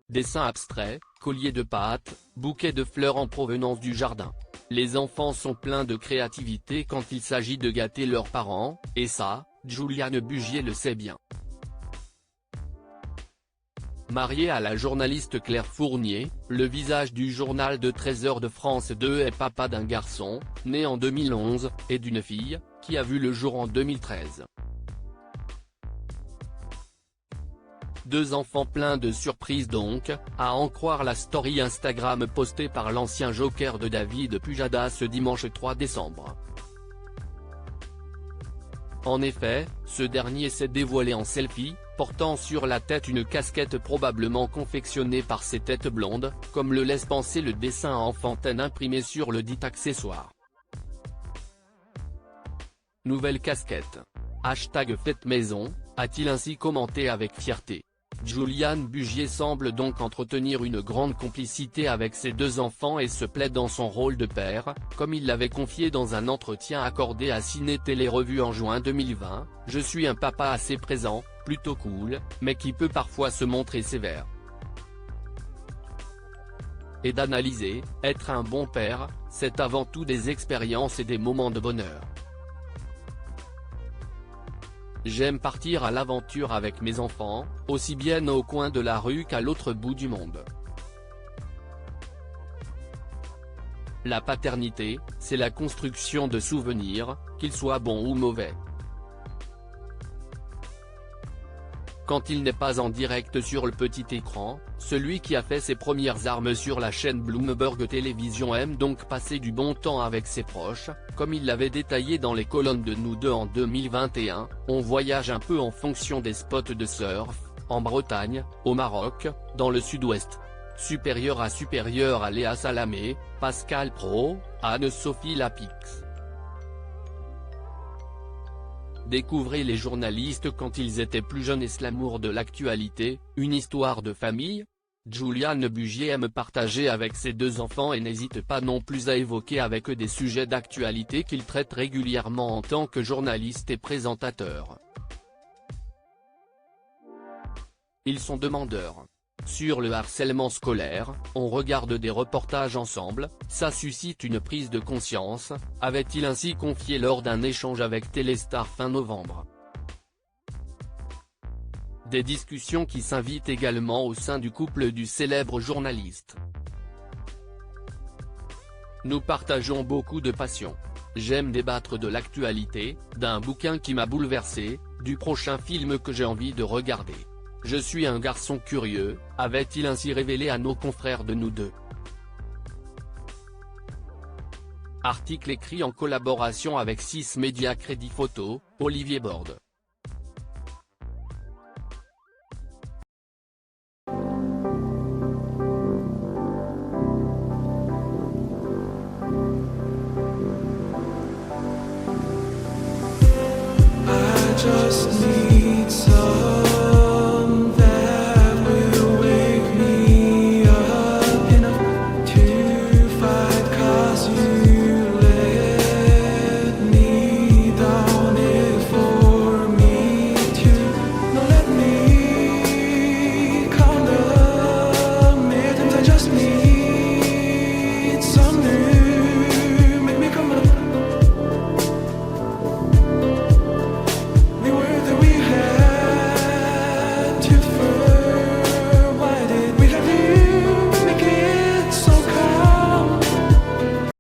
dessins abstraits, colliers de pâtes, bouquets de fleurs en provenance du jardin. Les enfants sont pleins de créativité quand il s'agit de gâter leurs parents, et ça, Juliane Bugier le sait bien. Marié à la journaliste Claire Fournier, le visage du journal de 13h de France 2 est papa d'un garçon, né en 2011, et d'une fille, qui a vu le jour en 2013. Deux enfants pleins de surprises donc, à en croire la story Instagram postée par l'ancien joker de David Pujadas ce dimanche 3 décembre. En effet, ce dernier s'est dévoilé en selfie, portant sur la tête une casquette probablement confectionnée par ses têtes blondes, comme le laisse penser le dessin enfantin imprimé sur le dit accessoire. Nouvelle casquette. #faite maison, a-t-il ainsi commenté avec fierté. Juliane Bugier semble donc entretenir une grande complicité avec ses deux enfants et se plaît dans son rôle de père, comme il l'avait confié dans un entretien accordé à Ciné Télé Revue en juin 2020, « Je suis un papa assez présent, plutôt cool, mais qui peut parfois se montrer sévère. » Et d'analyser, être un bon père, c'est avant tout des expériences et des moments de bonheur. J'aime partir à l'aventure avec mes enfants, aussi bien au coin de la rue qu'à l'autre bout du monde. La paternité, c'est la construction de souvenirs, qu'ils soient bons ou mauvais. Quand il n'est pas en direct sur le petit écran, celui qui a fait ses premières armes sur la chaîne Bloomberg Télévision aime donc passer du bon temps avec ses proches, comme il l'avait détaillé dans les colonnes de Nous Deux en 2021, on voyage un peu en fonction des spots de surf, en Bretagne, au Maroc, dans le sud-ouest. Supérieur à Léa Salamé, Pascal Praud, Anne-Sophie Lapix. Découvrez les journalistes quand ils étaient plus jeunes et l'amour de l'actualité, une histoire de famille. Juliane Bugier aime partager avec ses deux enfants et n'hésite pas non plus à évoquer avec eux des sujets d'actualité qu'il traite régulièrement en tant que journaliste et présentateur. Ils sont demandeurs. Sur le harcèlement scolaire, on regarde des reportages ensemble, ça suscite une prise de conscience, avait-il ainsi confié lors d'un échange avec Téléstar fin novembre. Des discussions qui s'invitent également au sein du couple du célèbre journaliste. Nous partageons beaucoup de passion. J'aime débattre de l'actualité, d'un bouquin qui m'a bouleversé, du prochain film que j'ai envie de regarder. Je suis un garçon curieux, avait-il ainsi révélé à nos confrères de Nous Deux. Article écrit en collaboration avec 6 médias Crédit Photo, Olivier Borde. I just need some that will wake me up enough to fight, 'cause you let me down it for me to not let me count the minutes. I just need some new, make me come up. We were that we had to